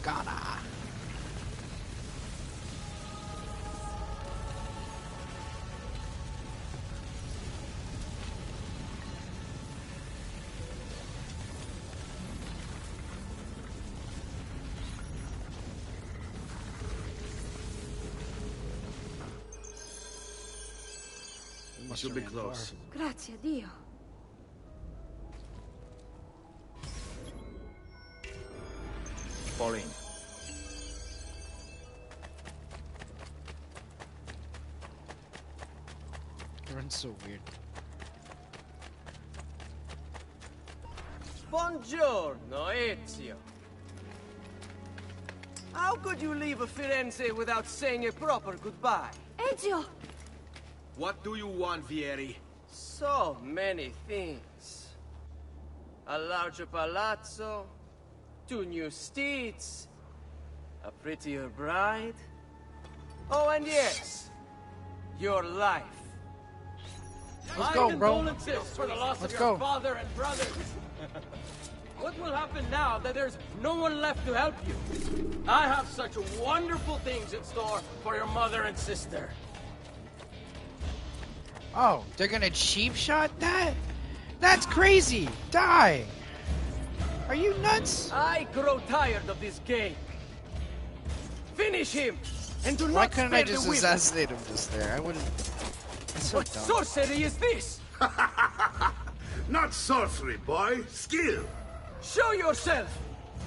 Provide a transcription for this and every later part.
Ghana. We should be close. Grazie a Dio. Fall in. Everyone's so weird. Buongiorno, Ezio. How could you leave a Firenze without saying a proper goodbye? Ezio! What do you want, Vieri? So many things. A larger palazzo, 2 new steeds, a prettier bride. Oh, and yes, your life. Let's go, bro. Condolences for the loss Let's of your go. father and brothers. What will happen now that there's no one left to help you? I have such wonderful things in store for your mother and sister. Oh, they're gonna cheap shot that? That's crazy! Die! Are you nuts? I grow tired of this game. Finish him, and do Why not couldn't spare I just the women. assassinate him just there? I wouldn't. That's so What dumb. sorcery is this? Not sorcery, boy. Skill. Show yourself!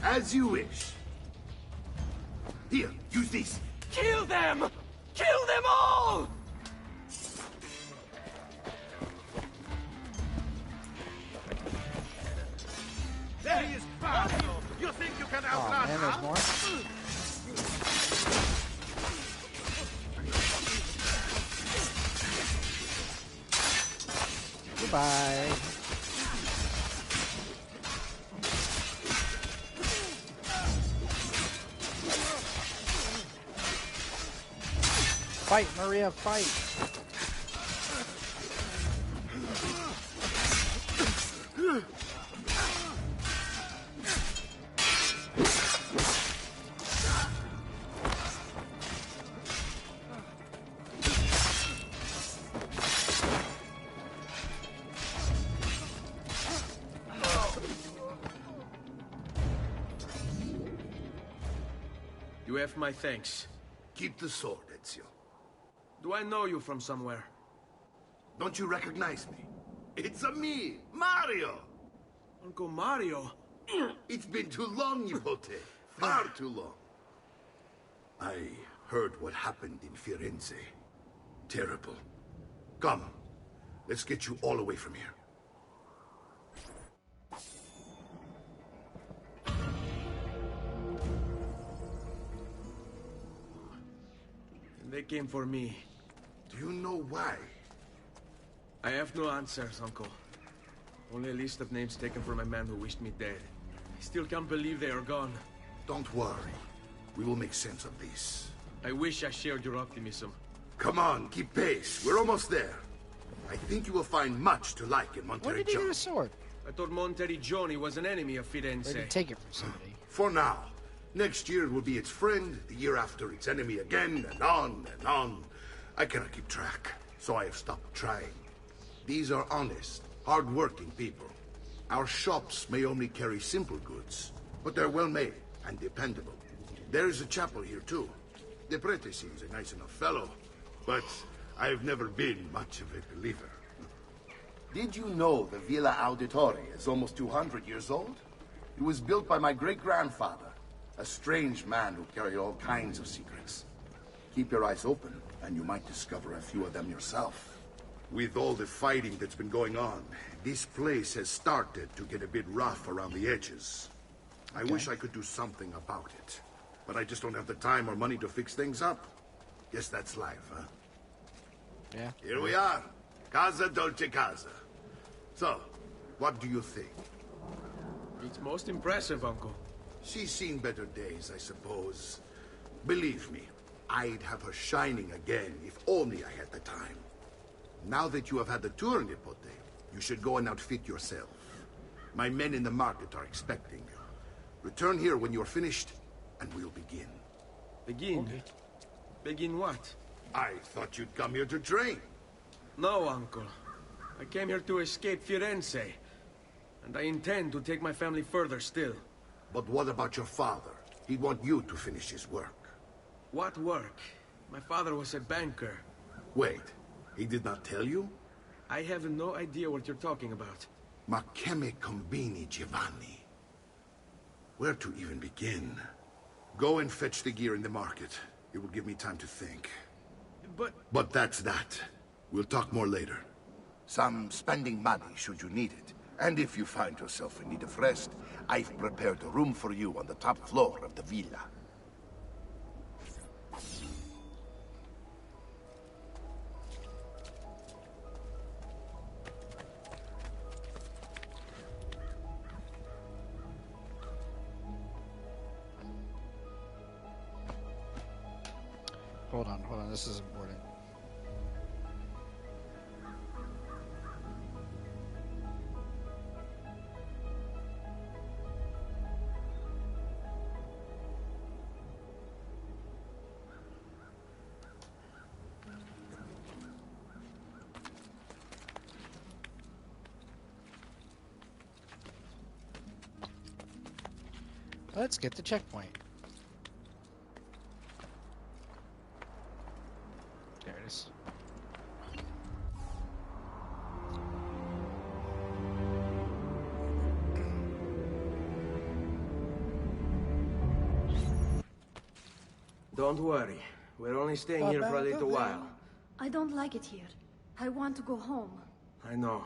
As you wish. Here, use this. Kill them! Kill them all! There he is, Fabio. You think you can Oh outrun man, there's him? more. Goodbye. Fight, Maria, fight. You have my thanks. Keep the sword, Ezio. Do I know you from somewhere? Don't you recognize me? It's a me, Mario. Uncle Mario? It's been too long, Nipote. Far too long. I heard what happened in Firenze. Terrible. Come, let's get you all away from here. And they came for me. Do you know why? I have no answers, Uncle. Only a list of names taken from a man who wished me dead. I still can't believe they are gone. Don't worry. We will make sense of this. I wish I shared your optimism. Come on, keep pace. We're almost there. I think you will find much to like in Where did he get Monterey. a sword? I thought Monteriggioni was an enemy of Or Firenze. did he take it from somebody? For now. Next year it will be its friend, the year after its enemy again, and on and on. I cannot keep track, so I have stopped trying. These are honest, hard-working people. Our shops may only carry simple goods, but they're well-made and dependable. There is a chapel here, too. The prete seems a nice enough fellow, but I've never been much of a believer. Did you know the Villa Auditore is almost 200 years old? It was built by my great-grandfather, a strange man who carried all kinds of secrets. Keep your eyes open, and you might discover a few of them yourself. With all the fighting that's been going on, this place has started to get a bit rough around the edges. I wish I could do something about it, but I just don't have the time or money to fix things up. Guess that's life, huh? Yeah. Here we are. Casa Dolce Casa. So, what do you think? It's most impressive, Uncle. She's seen better days, I suppose. Believe me, I'd have her shining again if only I had the time. Now that you have had the tour, Nipote, you should go and outfit yourself. My men in the market are expecting you. Return here when you're finished, and we'll begin. Begin? Okay. Begin what? I thought you'd come here to train. No, Uncle. I came here to escape Firenze. And I intend to take my family further still. But what about your father? He'd want you to finish his work. What work? My father was a banker. Wait, he did not tell you? I have no idea what you're talking about. Ma che me combini, Giovanni? Where to even begin? Go and fetch the gear in the market. It will give me time to think. But that's that. We'll talk more later. Some spending money should you need it. And if you find yourself in need of rest, I've prepared a room for you on the top floor of the villa. Hold on, this is important. Let's get the checkpoint. There it is. Don't worry. We're only staying here for a little while. I don't like it here. I want to go home. I know.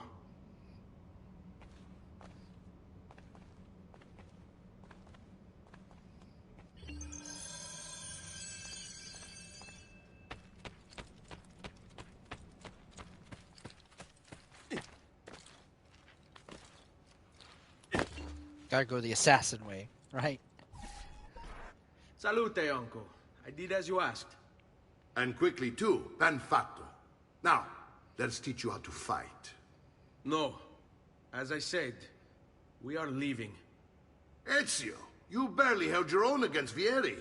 Gotta go the assassin way, right? Salute, Uncle. I did as you asked. And quickly too, ben fatto. Now, let's teach you how to fight. No. As I said, we are leaving. Ezio, you barely held your own against Vieri.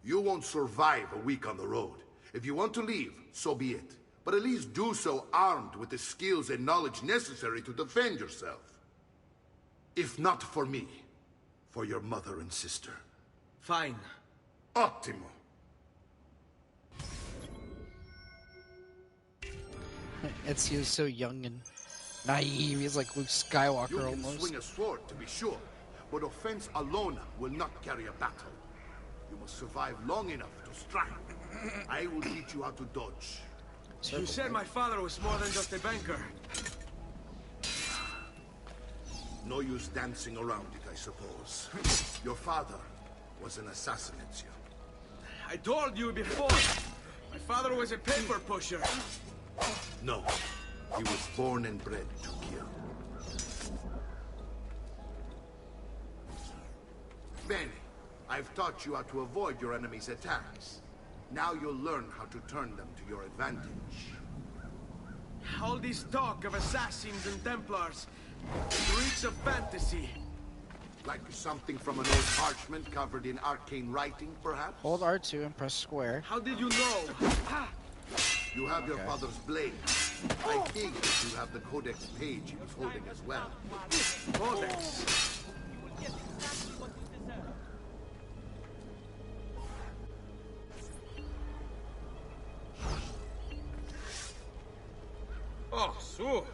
You won't survive a week on the road. If you want to leave, so be it. But at least do so armed with the skills and knowledge necessary to defend yourself. If not for me, for your mother and sister. Fine. Ottimo. Ezio's so young and naive. He's like Luke Skywalker You can almost. swing a sword, to be sure, but offense alone will not carry a battle. You must survive long enough to strike. I will teach you how to dodge. You said my father was more than just a banker. No use dancing around it, I suppose. Your father was an assassin, Ezio. I told you before. My father was a paper pusher. No, he was born and bred to kill. Bene, I've taught you how to avoid your enemy's attacks. Now you'll learn how to turn them to your advantage. All this talk of assassins and Templars reeks of fantasy. Like something from an old parchment covered in arcane writing, perhaps? Hold R2 and press square. How did you know? You have your father's blade. I think that you have the codex page he was holding as well. Codex. Oh, so.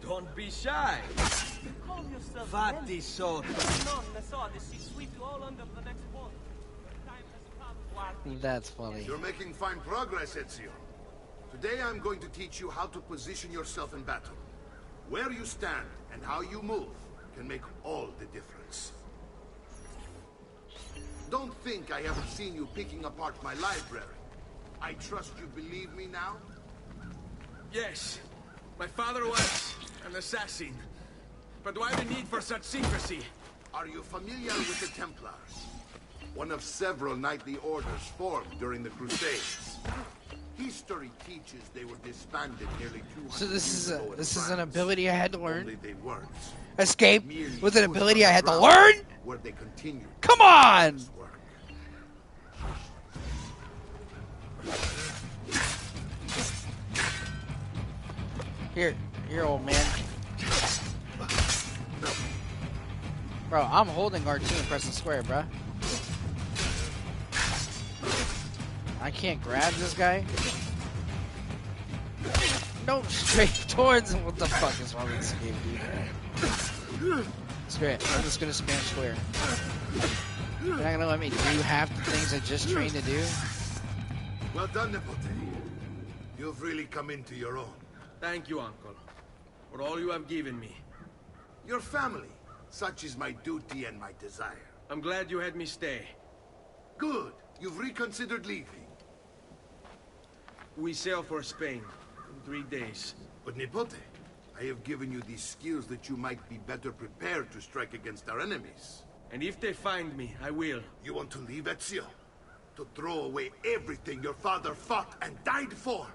Don't be shy. Calm yourself. Fatti sotto. Non so, she sweep you all under the next boat. Time has come. That's funny. You're making fine progress, Ezio. Today I'm going to teach you how to position yourself in battle. Where you stand and how you move can make all the difference. Don't think I haven't seen you picking apart my library. I trust you believe me now? Yes. My father was an assassin. But why the need for such secrecy? Are you familiar with the Templars? One of several knightly orders formed during the Crusades. History teaches they were disbanded nearly 200 So this years ago in is an France. ability I had to learn. Only they weren't. Escape Merely with an pushed ability I had to underground, learn? where they continued Come on! this work. Here, old man. Bro, I'm holding R2 and pressing square, bro. I can't grab this guy. No, straight towards him. What the fuck is wrong with this game, dude? Screw it. I'm just gonna spam square. You're not gonna let me do half the things I just trained to do? Well done, Nipote. You've really come into your own. Thank you, Uncle, for all you have given me. Your family. Such is my duty and my desire. I'm glad you had me stay. Good. You've reconsidered leaving. We sail for Spain in 3 days. But Nipote, I have given you these skills that you might be better prepared to strike against our enemies. And if they find me, I will. You want to leave Ezio? To throw away everything your father fought and died for?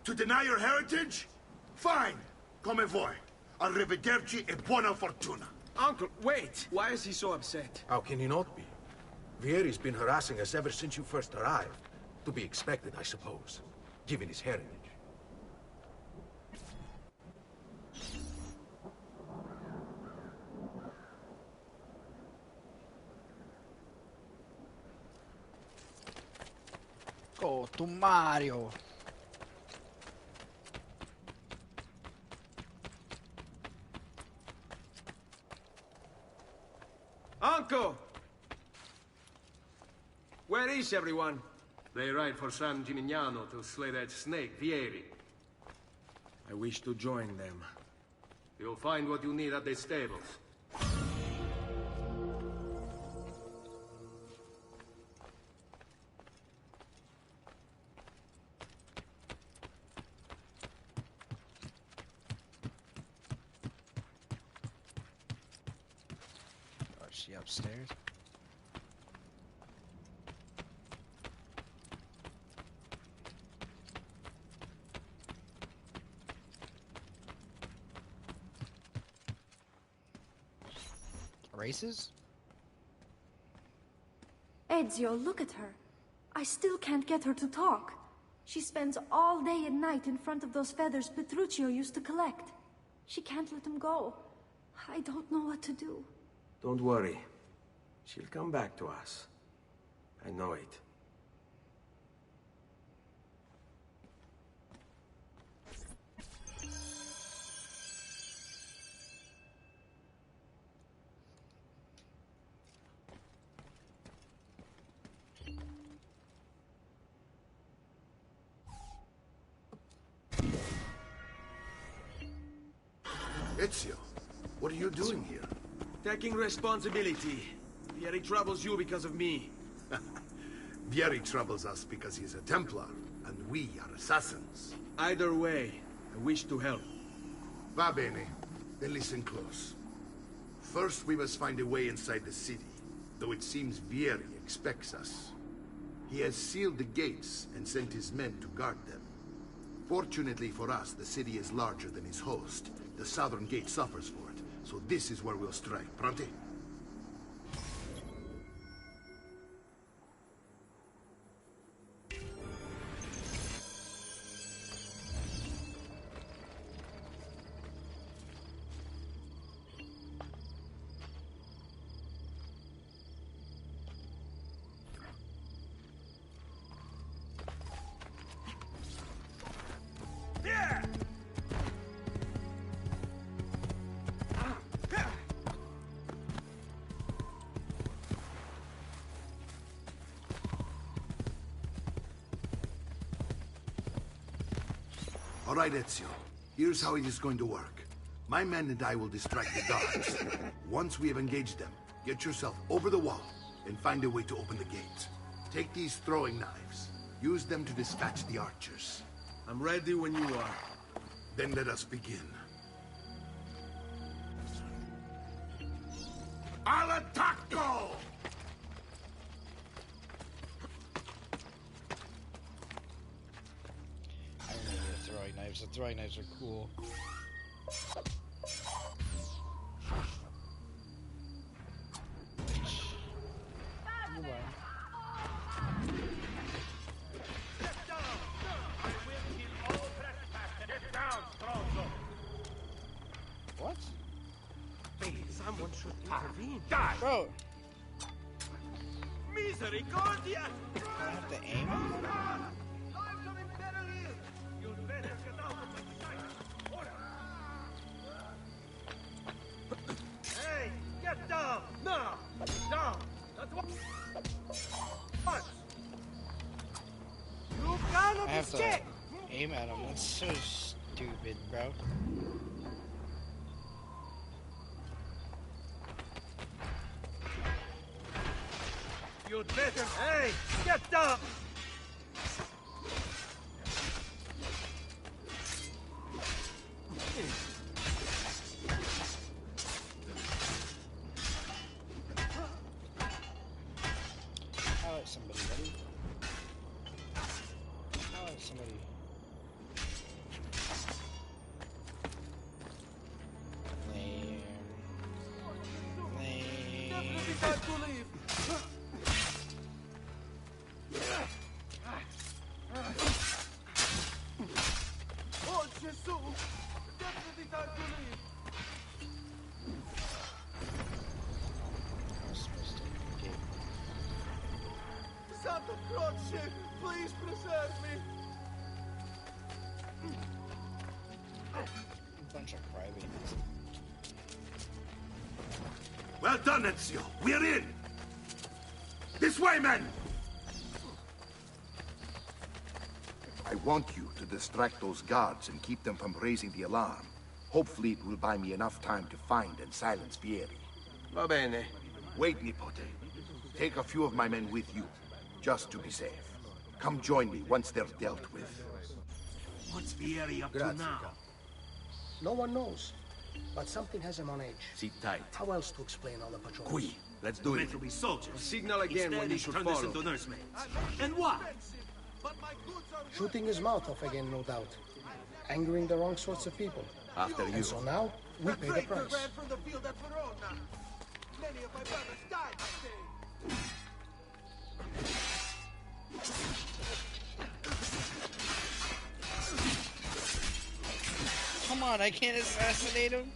To deny your heritage? Fine. Come vuoi. Arrivederci e buona fortuna. Uncle, wait! Why is he so upset? How can he not be? Vieri's been harassing us ever since you first arrived. To be expected, I suppose, given his heritage. Go to Mario. Uncle! Where is everyone? They ride for San Gimignano to slay that snake, Vieri. I wish to join them. You'll find what you need at the stables. Oh, is she upstairs? Races? Ezio, look at her. I still can't get her to talk. She spends all day and night in front of those feathers Petruchio used to collect. She can't let them go. I don't know what to do. Don't worry. She'll come back to us. I know it. Ezio, what are you doing here? Taking responsibility. Vieri troubles you because of me. Vieri troubles us because he's a Templar, and we are assassins. Either way, I wish to help. Va bene. Then listen close. First, we must find a way inside the city, though it seems Vieri expects us. He has sealed the gates and sent his men to guard them. Fortunately for us, the city is larger than his host. The southern gate suffers for it, so this is where we'll strike. Pronti? All right, Ezio. Here's how it is going to work. My men and I will distract the guards. Once we have engaged them, get yourself over the wall and find a way to open the gate. Take these throwing knives. Use them to dispatch the archers. I'm ready when you are. Then let us begin. Al attacco! knives. The throwing knives are cool. What? Someone should intervene. Bro, Misericordia! I have to aim? Hey, get down! Now! Down! That's what... You cannot I have to escape! aim at him. That's so stupid, bro. You'd better... Hey, get down! I'll let somebody, buddy. I'll let somebody. Definitely time to leave. Oh, Jesus! Definitely time to leave. I was supposed to get Santa Croce, please preserve me. a bunch of crybabies. Well done, Ezio. We're in. This way, men. I want you to distract those guards and keep them from raising the alarm. Hopefully it will buy me enough time to find and silence Vieri. Va bene. Wait, Nipote. Take a few of my men with you, just to be safe. Come join me once they're dealt with. What's Vieri up Grazie, to now? Capo. No one knows, but something has him on edge. Sit tight. How else to explain all the patrols? Qui. Let's do it. Meant to be soldiers. Signal again Instead, when you he should turned us follow. into nursemaids. And what? Shooting his mouth off again, no doubt. Angering the wrong sorts of people. After you. And so now, we pay the price. from the field at Verona. Many of my brothers died that day. Come on, I can't assassinate him.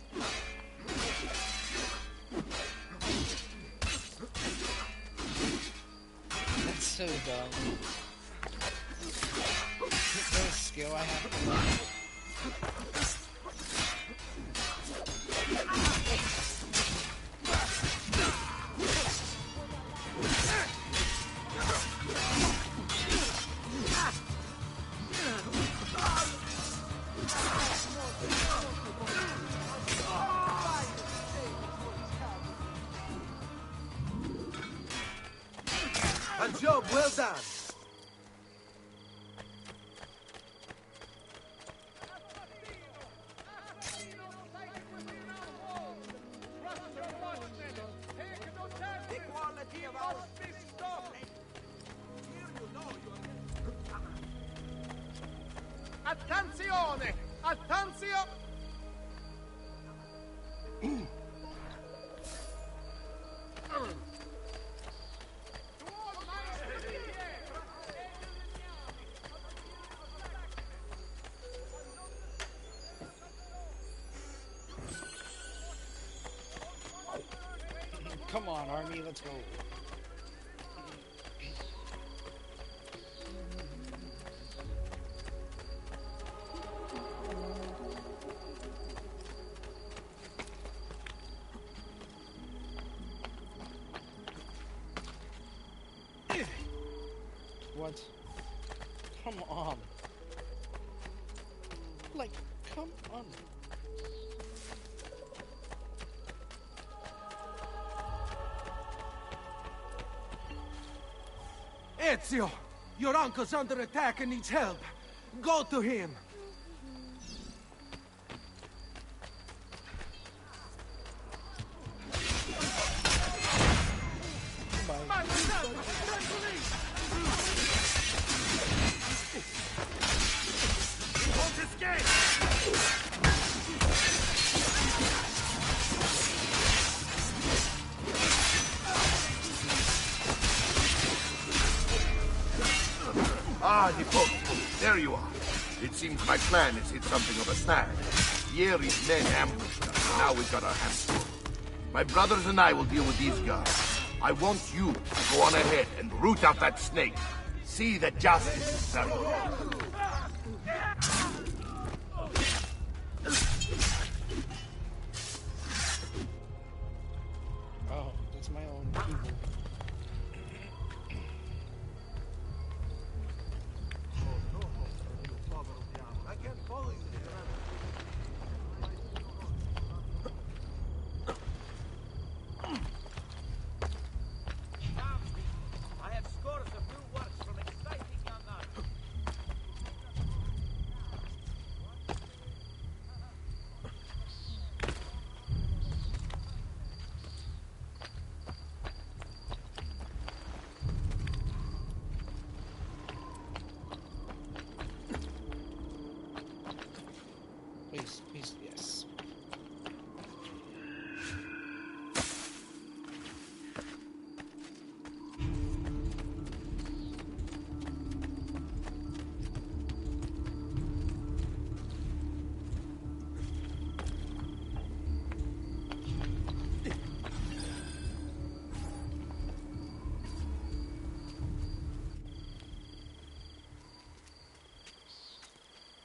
That's so dumb. Is there a skill I have to learn? A job well done. Attenzione! Attenzione! Come on, army, let's go. What? Come on. Like, come on. Ezio! Your uncle's under attack and needs help. Go to him. Won't escape! Ah, Nipote, there you are. It seems my plan has hit something of a snag. Vieri's men ambushed us. Now we've got our hands full. My brothers and I will deal with these guys. I want you to go on ahead and root out that snake. See that justice is served. Oh, that's my own keyboard. I can't follow you. I have scores of new works from exciting young artists. Please, please, yes.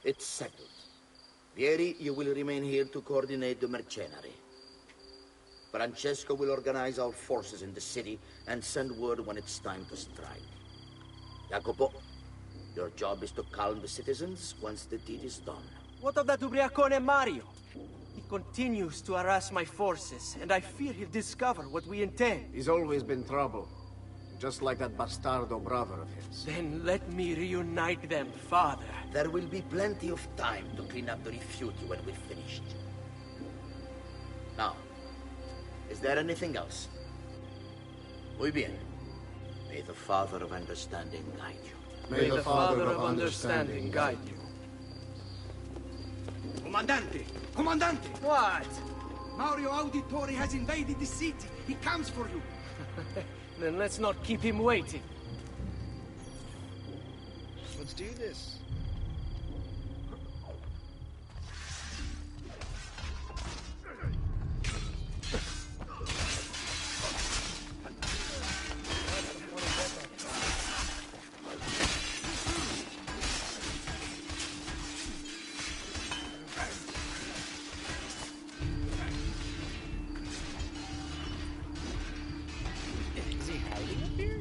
It's settled. Vieri, you will remain here to coordinate the mercenary. Francesco will organize our forces in the city and send word when it's time to strike. Jacopo, your job is to calm the citizens once the deed is done. What of that Ubriacone Mario? He continues to harass my forces, and I fear he'll discover what we intend. He's always been trouble. Just like that bastardo brother of his. Then let me reunite them, father. There will be plenty of time to clean up the refuge when we're finished. Now, is there anything else? Muy bien. May the Father of Understanding guide you. May the Father of Understanding guide you. Comandante! Comandante! What? Mario Auditore has invaded the city. He comes for you. Then let's not keep him waiting. Let's do this. Is he hiding up here?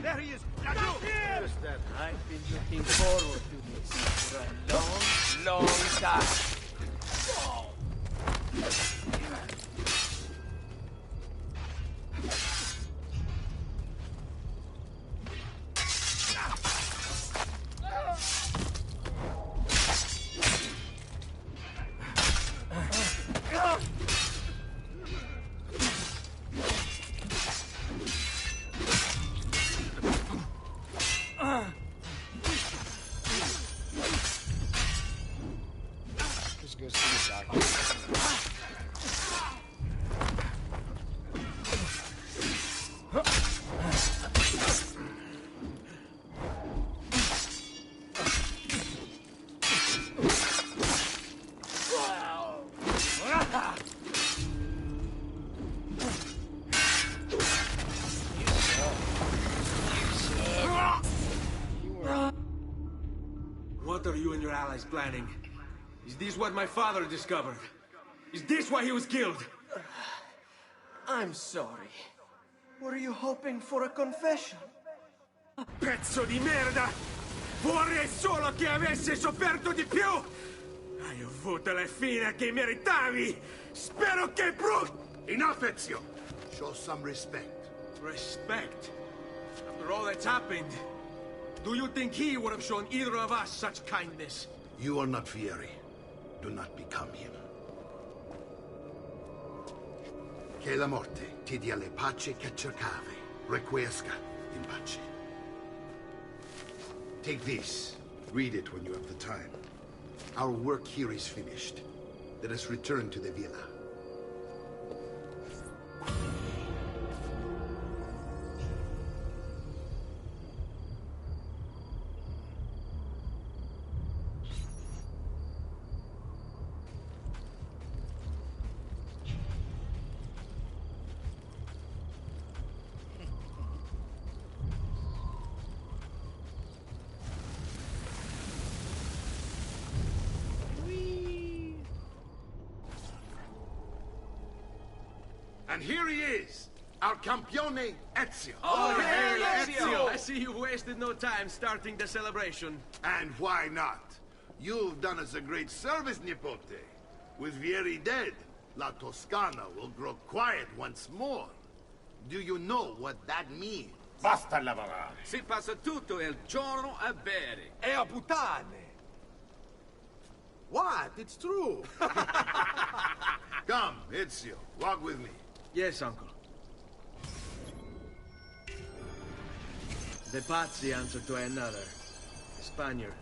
There he is! Stop here! I've been looking forward to this for a long, long time. Just go see the doctor. What are you and your allies planning? Is this what my father discovered? Is this why he was killed? I'm sorry. Were you hoping for a confession? Pezzo di merda! Vorrei solo che avessi sofferto di più! Hai avuto la fine che meritavi! Spero che Enough, Ezio! Show some respect. Respect? After all that's happened, do you think he would have shown either of us such kindness? You are not Fieri. Do not become him. Che la morte ti dia le pace che cercavi. Requiesca in pace. Take this. Read it when you have the time. Our work here is finished. Let us return to the villa. And here he is, our campione Ezio. Oh, hey, Ezio! I see you wasted no time starting the celebration. And why not? You've done us a great service, Nipote. With Vieri dead, La Toscana will grow quiet once more. Do you know what that means? Basta lavorare. Si passa tutto il giorno a bere. E a puttane. What? It's true. Come, Ezio, walk with me. Yes, uncle. The Pazzi answer to another. A Spaniard.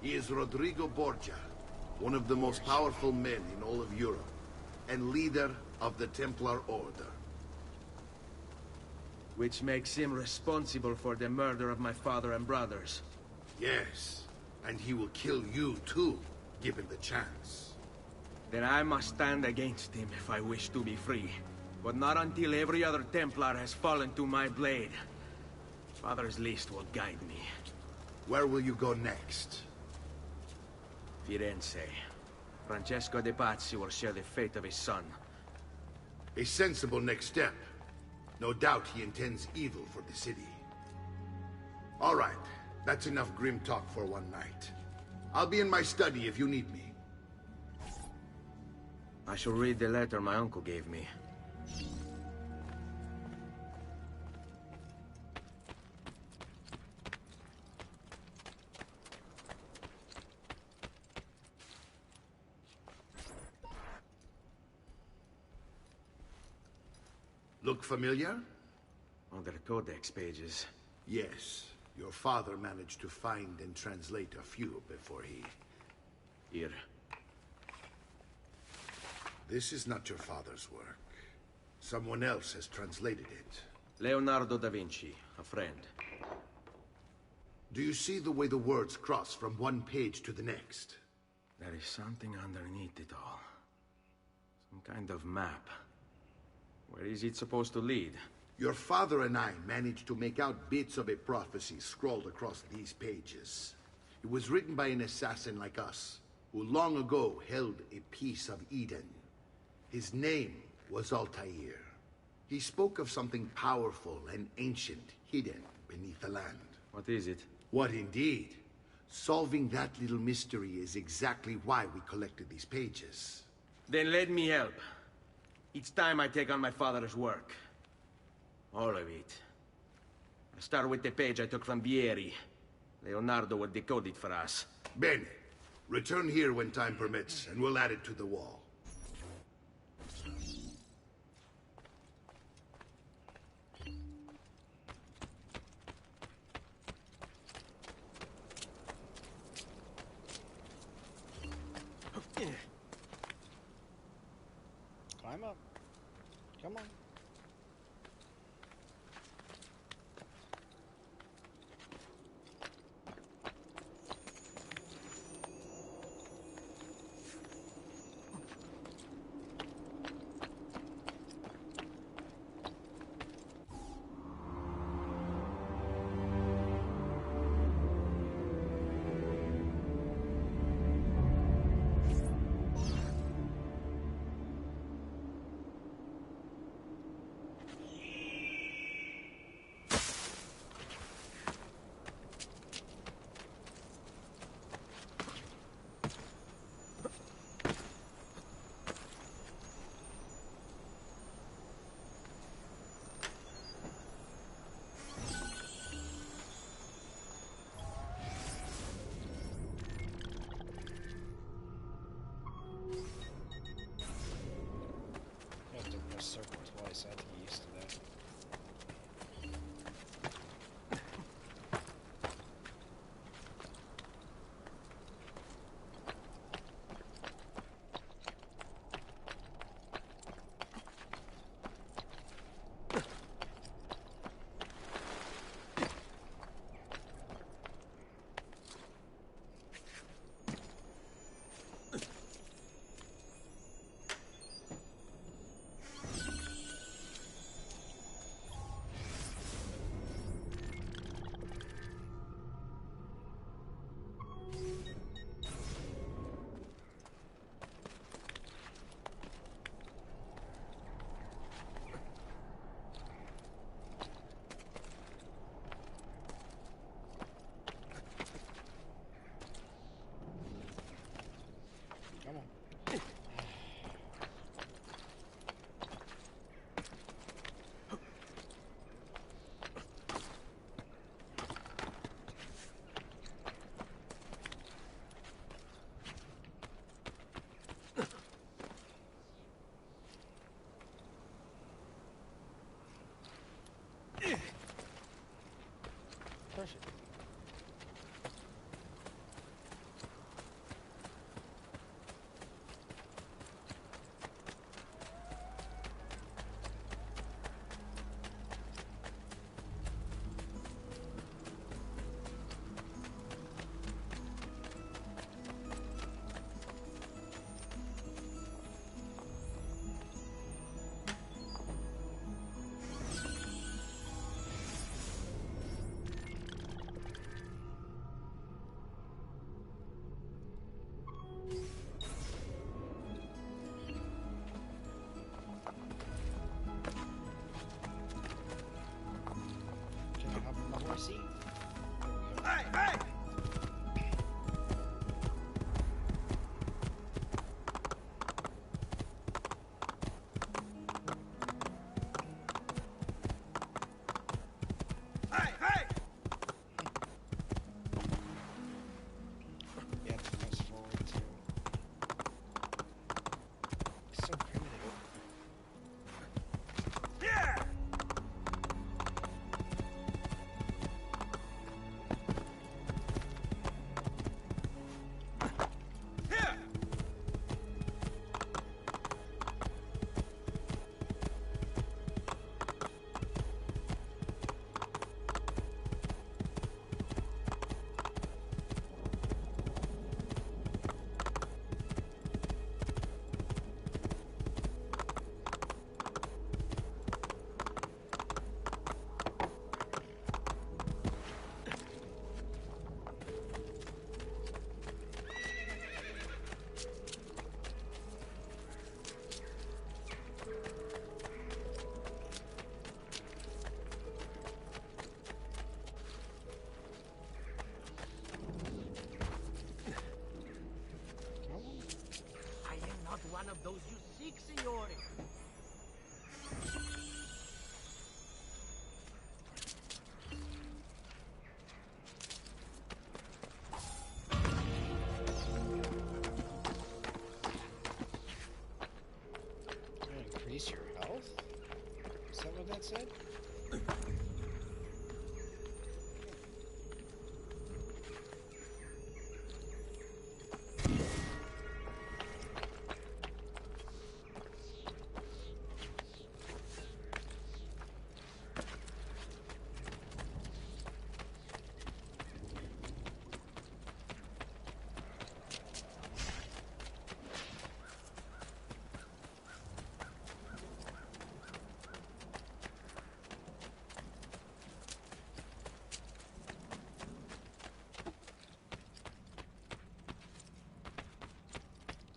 He is Rodrigo Borgia, one of the most powerful men in all of Europe, and leader of the Templar Order. Which makes him responsible for the murder of my father and brothers. Yes, and he will kill you too, given the chance. Then I must stand against him if I wish to be free. But not until every other Templar has fallen to my blade. Father's list will guide me. Where will you go next? Firenze. Francesco de Pazzi will share the fate of his son. A sensible next step. No doubt he intends evil for the city. All right, that's enough grim talk for one night. I'll be in my study if you need me. I shall read the letter my uncle gave me. Look familiar? On their codex pages. Yes. Your father managed to find and translate a few before he... Here. This is not your father's work. Someone else has translated it. Leonardo da Vinci, a friend. Do you see the way the words cross from one page to the next? There is something underneath it all. Some kind of map. Where is it supposed to lead? Your father and I managed to make out bits of a prophecy scrawled across these pages. It was written by an assassin like us, who long ago held a piece of Eden. His name was Altair. He spoke of something powerful and ancient hidden beneath the land. What is it? What indeed? Solving that little mystery is exactly why we collected these pages. Then let me help. It's time I take on my father's work. All of it. I'll start with the page I took from Vieri. Leonardo will decode it for us. Bene. Return here when time permits, and we'll add it to the wall. Climb up. Come on.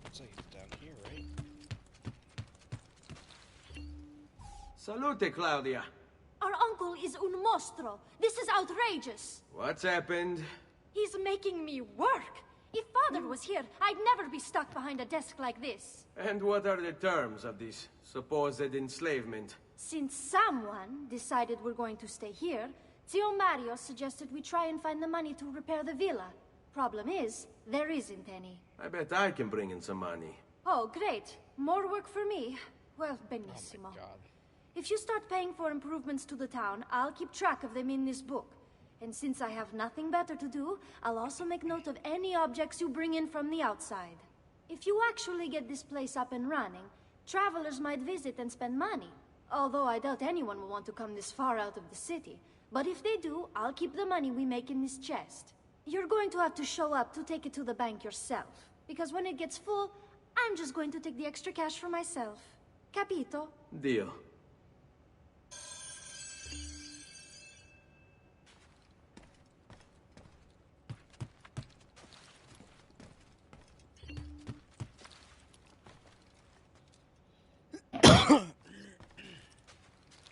Looks like it's down here, right? Salute, Claudia. Our uncle is un mostro. This is outrageous. What's happened? He's making me work. If Father was here, I'd never be stuck behind a desk like this. And what are the terms of this supposed enslavement? Since someone decided we're going to stay here, Zio Mario suggested we try and find the money to repair the villa. Problem is, there isn't any. I bet I can bring in some money. Oh, great. More work for me. Well, benissimo. Oh my God. If you start paying for improvements to the town, I'll keep track of them in this book. And since I have nothing better to do, I'll also make note of any objects you bring in from the outside. If you actually get this place up and running, travelers might visit and spend money. Although I doubt anyone will want to come this far out of the city. But if they do, I'll keep the money we make in this chest. You're going to have to show up to take it to the bank yourself. Because when it gets full, I'm just going to take the extra cash for myself. Capito? Deal.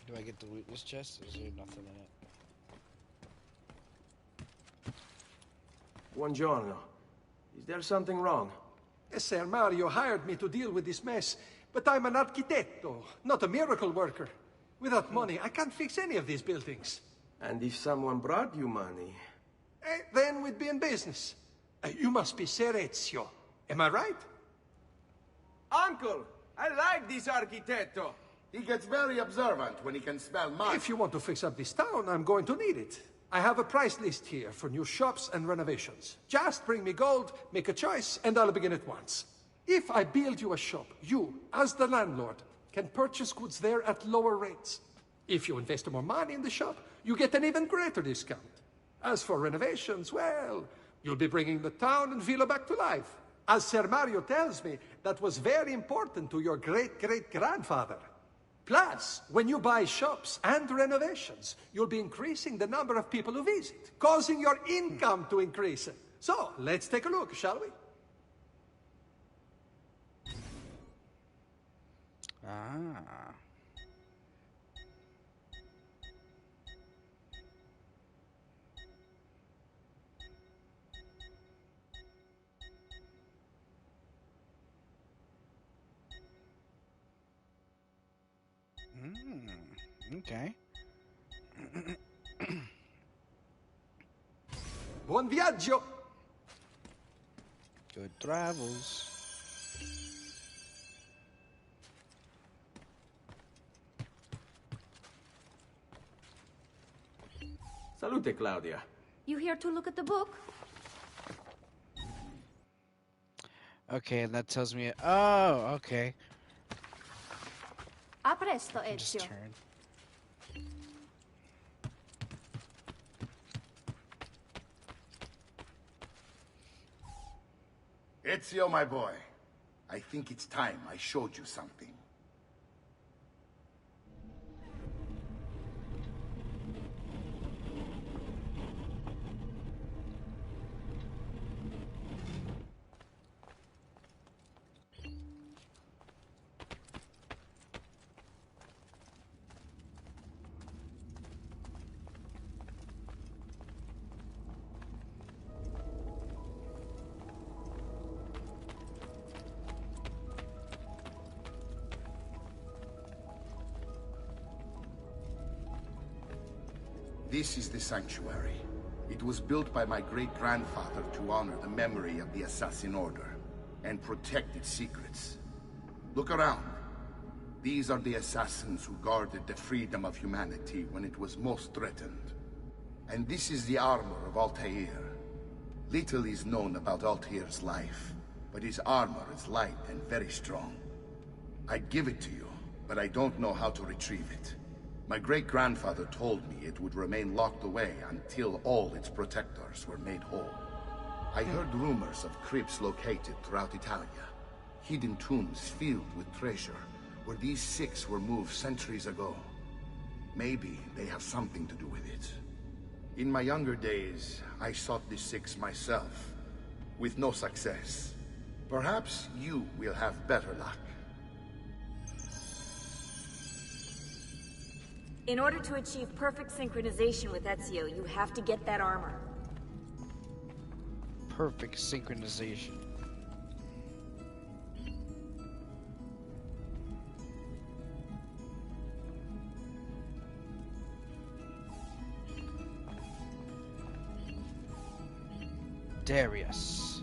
Do I get to loot this chest? Is there nothing in it? Buongiorno. Is there something wrong? Ser Mario hired me to deal with this mess, but I'm an architetto, not a miracle worker. Without money, I can't fix any of these buildings. And if someone brought you money? Then we'd be in business. You must be Ser Ezio. Am I right? Uncle! I like this architetto! He gets very observant when he can smell money. If you want to fix up this town, I'm going to need it. I have a price list here for new shops and renovations. Just bring me gold, make a choice, and I'll begin at once. If I build you a shop, you, as the landlord, can purchase goods there at lower rates. If you invest more money in the shop, you get an even greater discount. As for renovations, well, you'll be bringing the town and villa back to life. As Ser Mario tells me, that was very important to your great-great-grandfather. Plus, when you buy shops and renovations, you'll be increasing the number of people who visit, causing your income to increase. So, let's take a look, shall we? Ah. Okay. Buon viaggio! Good travels. Salute, Claudia. You here to look at the book? Okay, and that tells me... Oh, okay. A presto, Just Ezio. turn. Ezio, my boy. I think it's time I showed you something. This is the sanctuary. It was built by my great-grandfather to honor the memory of the Assassin Order and protect its secrets. Look around. These are the assassins who guarded the freedom of humanity when it was most threatened. And this is the armor of Altair. Little is known about Altair's life, but his armor is light and very strong. I'd give it to you, but I don't know how to retrieve it. My great-grandfather told me it would remain locked away until all its protectors were made whole. I heard rumors of crypts located throughout Italia, hidden tombs filled with treasure, where these six were moved centuries ago. Maybe they have something to do with it. In my younger days, I sought the six myself, with no success. Perhaps you will have better luck. In order to achieve perfect synchronization with Ezio, you have to get that armor. Perfect synchronization. Darius.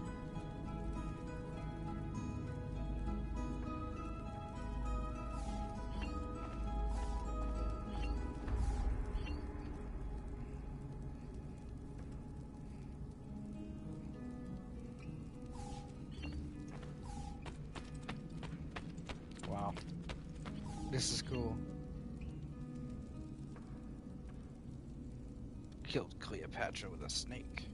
Wow. This is cool. Killed Cleopatra with a snake.